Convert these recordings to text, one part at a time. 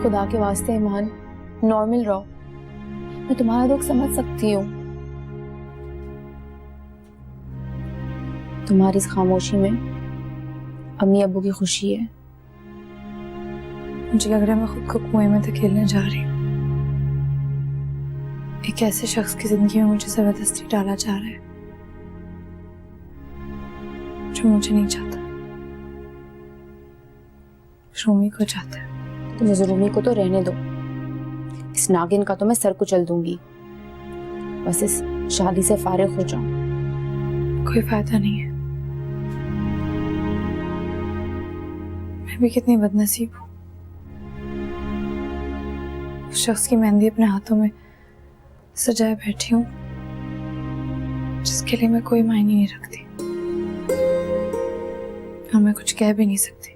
खुदा के वास्ते ईमान, नॉर्मल रहो। मैं तुम्हारा दुख समझ सकती हूँ। तुम्हारी इस खामोशी में अम्मी अब्बू की खुशी है। मुझे लग रहा है मैं खुद को कुएं में धकेलने जा रही हूँ। एक ऐसे शख्स की जिंदगी में मुझे जबरदस्ती डाला जा रहा है जो मुझे नहीं चाहता, रूमी को चाहता है। तुम रूमी को तो रहने दो, इस नागिन का तो मैं सर कुचल दूंगी। बस इस शादी से फारिग हो जाओ। कोई फायदा नहीं है। मैं भी कितनी बदनसीब हूँ। उस शख्स की मेहंदी अपने हाथों में सजाए बैठी हूँ जिसके लिए मैं कोई मायने नहीं रखती और मैं कुछ कह भी नहीं सकती,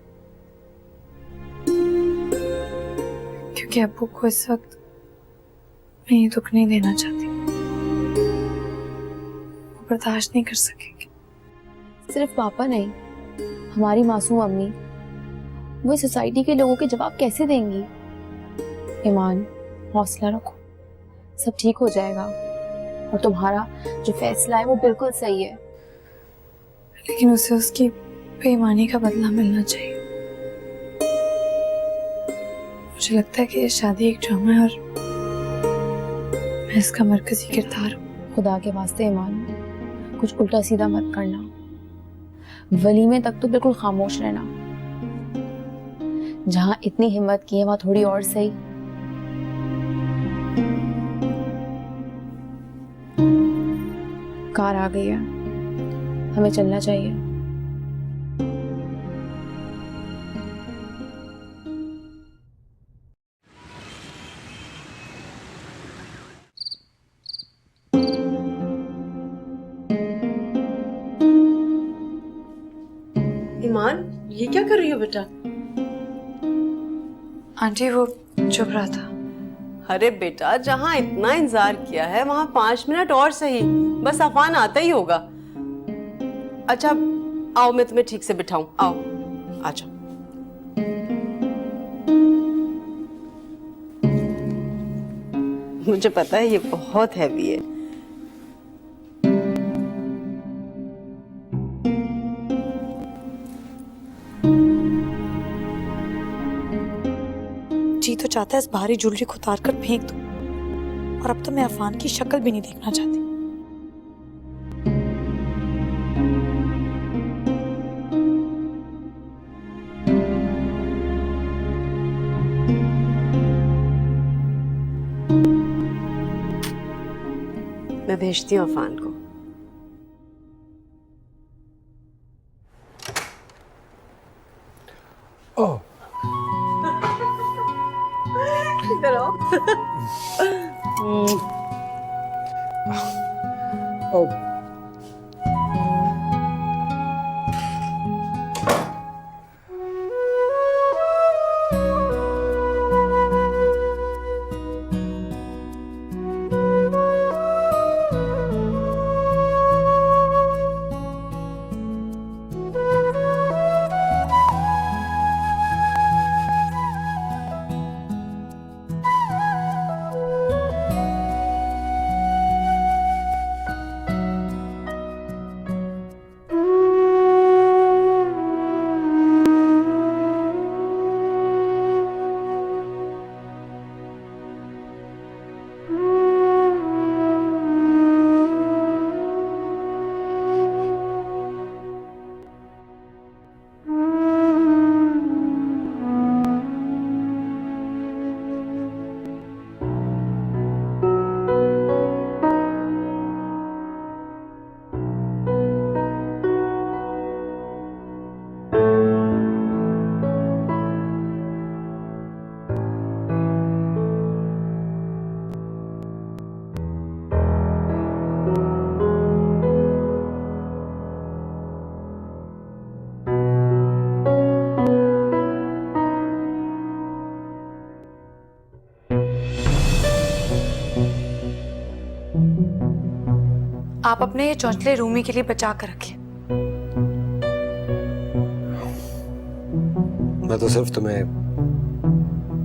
क्योंकि अब्बू को इस वक्त मैं ये दुख नहीं देना चाहती। वो बर्दाश्त नहीं कर सकेंगे। सिर्फ पापा नहीं, हमारी मासूम अम्मी, वो सोसाइटी के लोगों के जवाब कैसे देंगी? ईमान, हौसला रखो, सब ठीक हो जाएगा। और तुम्हारा जो फैसला है वो बिल्कुल सही है। लेकिन उसे उसकी बेईमानी का बदला मिलना चाहिए। मुझे लगता है कि ये शादी एक ड्रामा है और मैं इसका मरकजी किरदार हूँ। खुदा के वास्ते ईमान, कुछ उल्टा सीधा मत करना। वलीमे तक तो बिल्कुल खामोश रहना। जहां इतनी हिम्मत की है वहां थोड़ी और सही। कार आ गई है, हमें चलना चाहिए। ईमान, ये क्या कर रही हो बेटा? आंटी वो चुप रहा था। अरे बेटा, जहाँ इतना इंतजार किया है वहाँ 5 मिनट और सही, बस अफान आता ही होगा। अच्छा आओ, मैं तुम्हें ठीक से बिठाऊं। आओ, आ जाओ। मुझे पता है ये बहुत हैवी है। जी तो चाहता है इस भारी ज्वेलरी को उतार कर फेंक दूं, और अब तो मैं अफान की शक्ल भी नहीं देखना चाहती। मैं भेजती हूँ अफान को। ओह, इधर आओ। ओह, आप अपने ये चौंचले रूमी के लिए बचा कर रखिए। मैं तो सिर्फ तुम्हें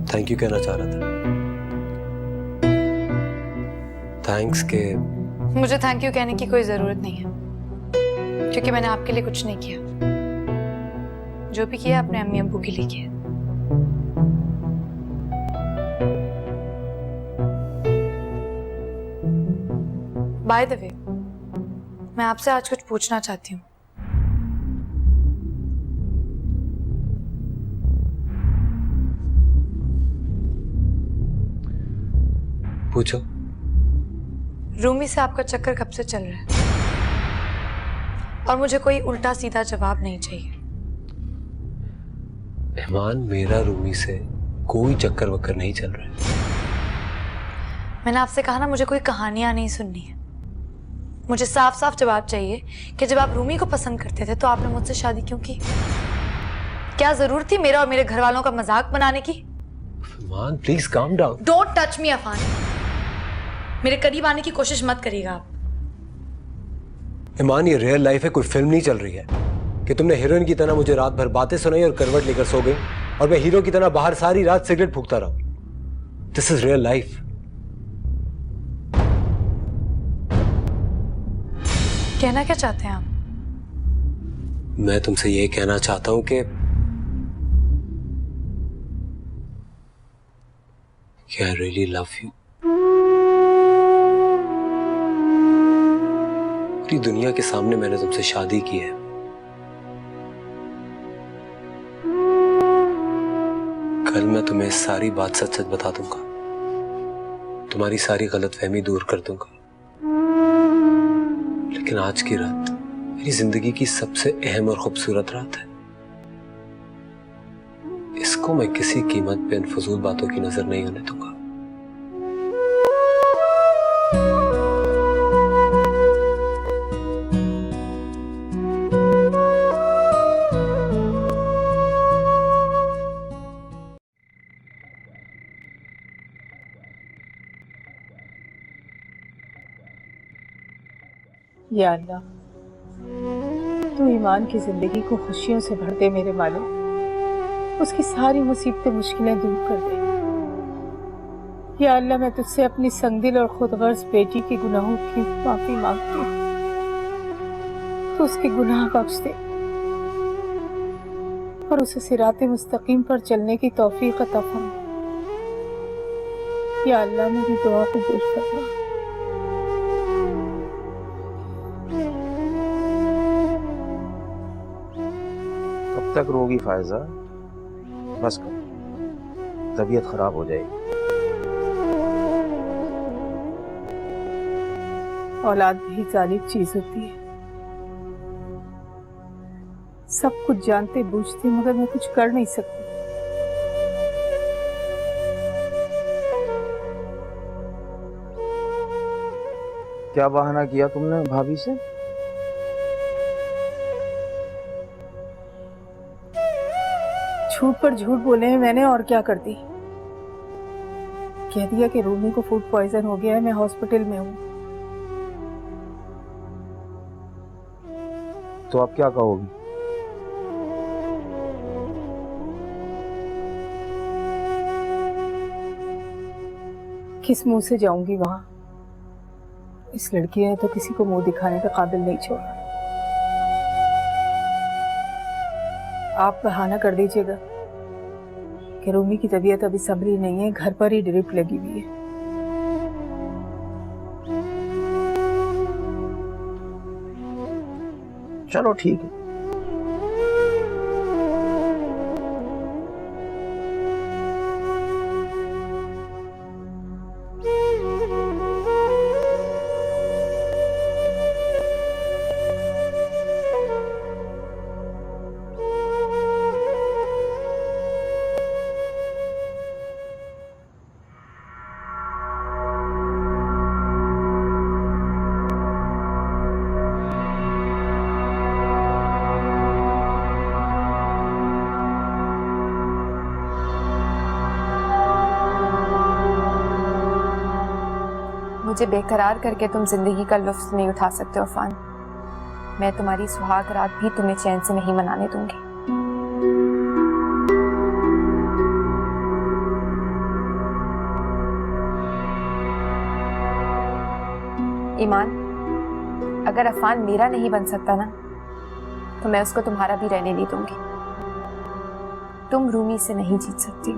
थैंक यू कहना चाह रहा था। थैंक्स के मुझे थैंक यू कहने की कोई जरूरत नहीं है, क्योंकि मैंने आपके लिए कुछ नहीं किया। जो भी किया अपने अम्मी अब्बू के लिए किया। बाय द वे, मैं आपसे आज कुछ पूछना चाहती हूँ। पूछो। रूमी से आपका चक्कर कब से चल रहा है? और मुझे कोई उल्टा सीधा जवाब नहीं चाहिए। मेहमान, मेरा रूमी से कोई चक्कर वक्कर नहीं चल रहा है। मैंने आपसे कहा ना, मुझे कोई कहानियां नहीं सुननी है। मुझे साफ साफ जवाब चाहिए कि जब आप रूमी को पसंद करते थे तो आपने मुझसे शादी क्यों की? क्या जरूरत थी मेरा और मेरे घर वालों का मजाक बनाने की? मेहमान please calm down. Don't touch me Afan. मेरे करीब आने की कोशिश मत करिएगा आप। ईमान, ये रियल लाइफ है, कोई फिल्म नहीं चल रही है कि तुमने हीरोइन की तरह मुझे रात भर बातें सुनाई और करवट लेकर सो गई और मैं हीरो की तरह बाहर सारी रात सिगरेट फूकता रहा। This is real life. कहना क्या चाहते हैं आप? मैं तुमसे ये कहना चाहता हूं कि आई रियली लव यू। पूरी दुनिया के सामने मैंने तुमसे शादी की है। कल मैं तुम्हें सारी बात सच सच बता दूंगा, तुम्हारी सारी गलतफहमी दूर कर दूंगा। लेकिन आज की रात मेरी जिंदगी की सबसे अहम और खूबसूरत रात है। इसको मैं किसी कीमत पे इन फजूल बातों की नजर नहीं होने दूंगा। या अल्लाह, तू ईमान की जिंदगी को खुशियों से भर दे मेरे मालिक। उसकी सारी मुसीबतें मुश्किलें दूर कर दे। या अल्लाह, मैं तुझसे अपनी संगदिल और खुदगर्ज बेटी के गुनाहों की माफी मांगती हूँ। तो उसके गुनाह बख्श दे और उसे सिराते मुस्तकीम पर चलने की तौफीक अता फरमा। या अल्लाह, मेरी दुआ कबूल फरमा। कब तक रोगी फायजा? बस कर, तबीयत खराब हो जाएगी। औलाद भी जालिम चीज होती है। सब कुछ जानते बूझते मगर मैं कुछ कर नहीं सकती। क्या बहाना किया तुमने भाभी से? झूठ पर झूठ बोले हैं मैंने, और क्या करती। कह दिया कि रूमी को फूड पॉइजन हो गया है, मैं हॉस्पिटल में हूँ। तो अब क्या कहोगी? किस मुंह से जाऊंगी वहां? इस लड़की ने तो किसी को मुंह दिखाने का काबिल नहीं छोड़ा। आप बहाना कर दीजिएगा कि रूमी की तबीयत अभी संभली नहीं है, घर पर ही ड्रिप लगी हुई है। चलो ठीक है। मुझे बेकरार करके तुम जिंदगी का लुत्फ नहीं उठा सकते अफान। मैं तुम्हारी सुहाग रात भी तुम्हें चैन से नहीं मनाने दूंगी। ईमान, अगर अफान मेरा नहीं बन सकता ना, तो मैं उसको तुम्हारा भी रहने नहीं दूंगी। तुम रूमी से नहीं जीत सकती।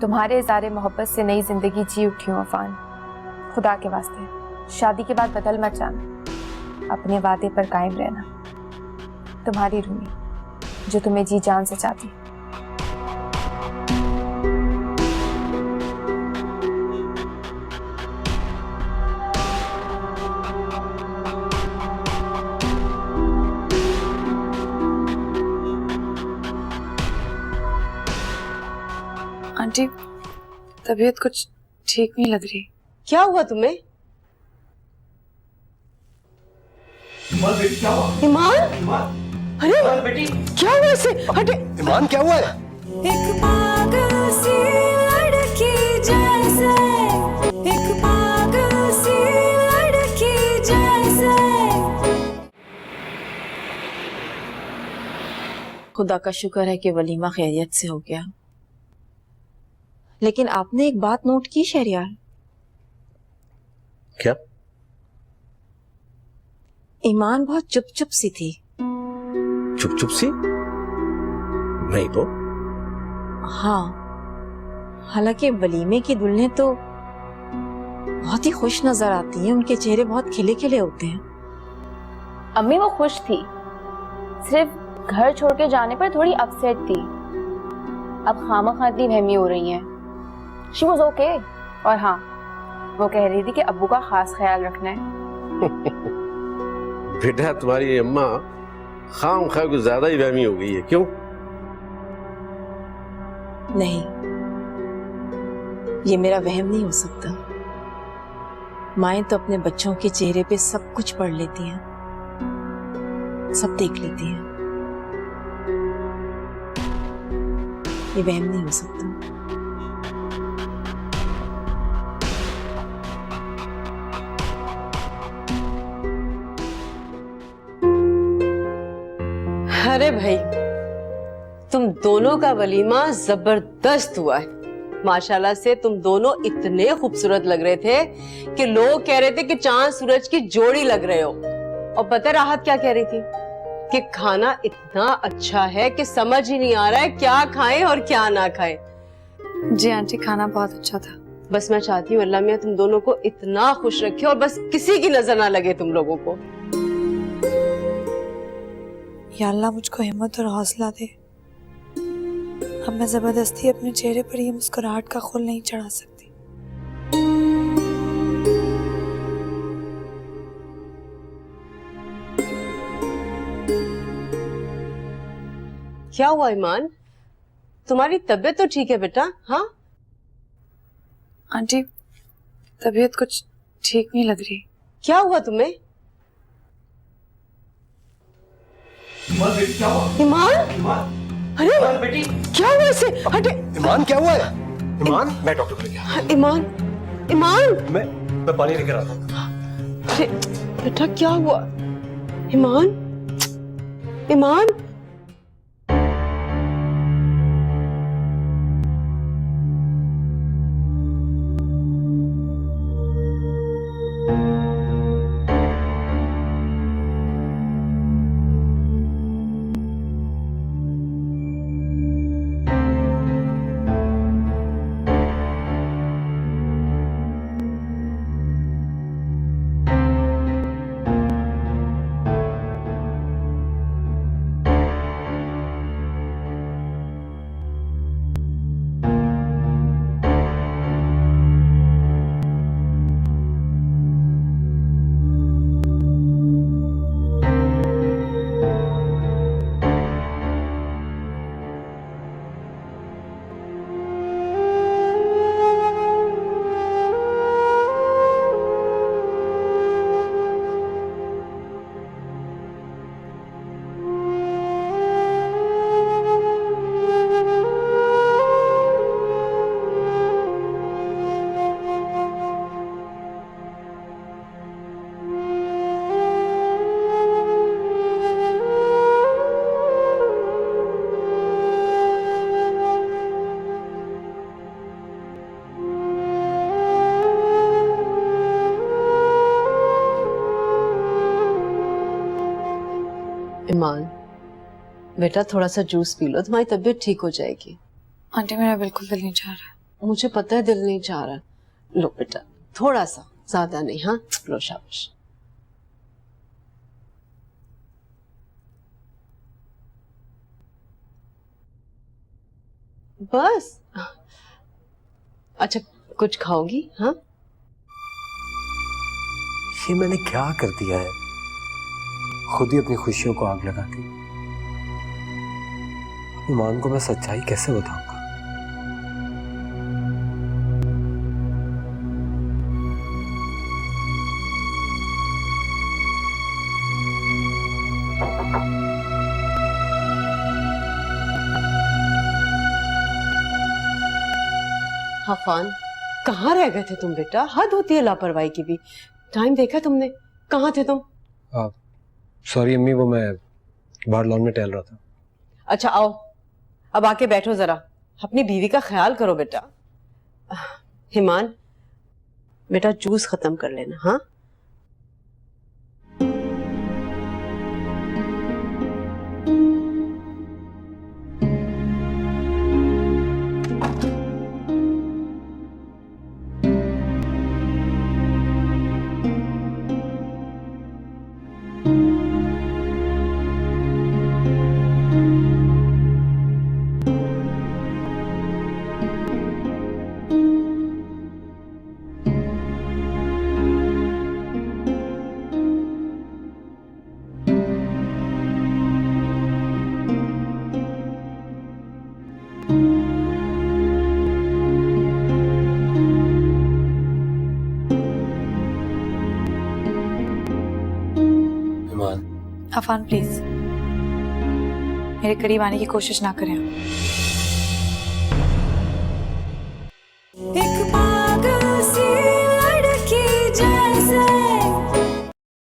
तुम्हारे इज़ारे मोहब्बत से नई जिंदगी जी उठी हूँ अफान। खुदा के वास्ते शादी के बाद बदल मत जाना, अपने वादे पर कायम रहना। तुम्हारी रूमी, जो तुम्हें जी जान से चाहती। आंटी, तबीयत कुछ ठीक नहीं लग रही। क्या हुआ तुम्हें? ईमान? अरे बेटी, क्या हुआ इसे? हटे। ईमान, क्या हुआ है? एक पागल सी लड़की जैसे, एक पागल सी लड़की जैसे। खुदा का शुक्र है कि वलीमा खैरियत से हो गया। लेकिन आपने एक बात नोट की शहरियार? क्या? ईमान बहुत चुप चुप सी थी। चुप चुप सी? नहीं तो। हाँ, हालांकि वलीमे की दुल्हनें तो बहुत ही खुश नजर आती हैं, उनके चेहरे बहुत खिले खिले होते हैं। अम्मी वो खुश थी, सिर्फ घर छोड़ के जाने पर थोड़ी अपसेट थी। अब खामखा इतनी वहमी हो रही हैं। She was okay. और हाँ, वो कह रही थी कि अब्बू का खास ख्याल रखना है। बेटा, तुम्हारी अम्मा खाम खा कुछ ज्यादा ही वहमी हो गई है। क्यों? नहीं, ये मेरा वहम नहीं हो सकता। माएं तो अपने बच्चों के चेहरे पे सब कुछ पढ़ लेती हैं, सब देख लेती हैं। ये वहम नहीं हो सकता। अरे भाई, तुम दोनों का वलीमा जबरदस्त हुआ है। माशाल्लाह से तुम दोनों इतने खूबसूरत लग रहे थे कि लोग कह रहे थे कि चांद सूरज की जोड़ी लग रहे हो। और पता राहत क्या कह रही थी? कि खाना इतना अच्छा है कि समझ ही नहीं आ रहा है क्या खाएं और क्या ना खाएं। जी आंटी, खाना बहुत अच्छा था। बस मैं चाहती हूँ अल्लाह मियां तुम दोनों को इतना खुश रखे और बस किसी की नजर ना लगे तुम लोगों को। या अल्लाह मुझको हिम्मत और हौसला दे। अब मैं जबरदस्ती अपने चेहरे पर ये मुस्कुराहट का खोल नहीं चढ़ा सकती। क्या हुआ ईमान? तुम्हारी तबीयत तो ठीक है बेटा? हाँ आंटी, तबीयत कुछ ठीक नहीं लग रही। क्या हुआ तुम्हें? ईमान? अरे बेटी, क्या हुआ इसे? हटे। ईमान, क्या हुआ है? ईमान, मैं डॉक्टर को लेके आता ईमान? मैं पानी लेकर आता हूँ। अरे बेटा, क्या हुआ? ईमान? ईमान, बेटा थोड़ा सा जूस पी लो, तुम्हारी तबीयत ठीक हो जाएगी। आंटी मेरा बिल्कुल दिल नहीं चाह रहा। मुझे पता है दिल नहीं चाह रहा। लो बेटा, थोड़ा सा, ज्यादा नहीं। हाँ लो, शाबाश। बस। अच्छा, कुछ खाओगी? हाँ, ये मैंने क्या कर दिया है? खुद ही अपनी खुशियों को आग लगा दी। ईमान को मैं सच्चाई कैसे बताऊंगा? हफान, कहाँ रह गए थे तुम बेटा? हद होती है लापरवाही की भी। टाइम देखा तुमने? कहाँ थे तुम? सॉरी अम्मी, वो मैं बाहर लॉन में टहल रहा था। अच्छा आओ, अब आके बैठो जरा। अपनी बीवी का ख्याल करो बेटा। हिमान, बेटा जूस खत्म कर लेना। हाँ, ईमान, अफान प्लीज मेरे करीब आने की कोशिश ना करें।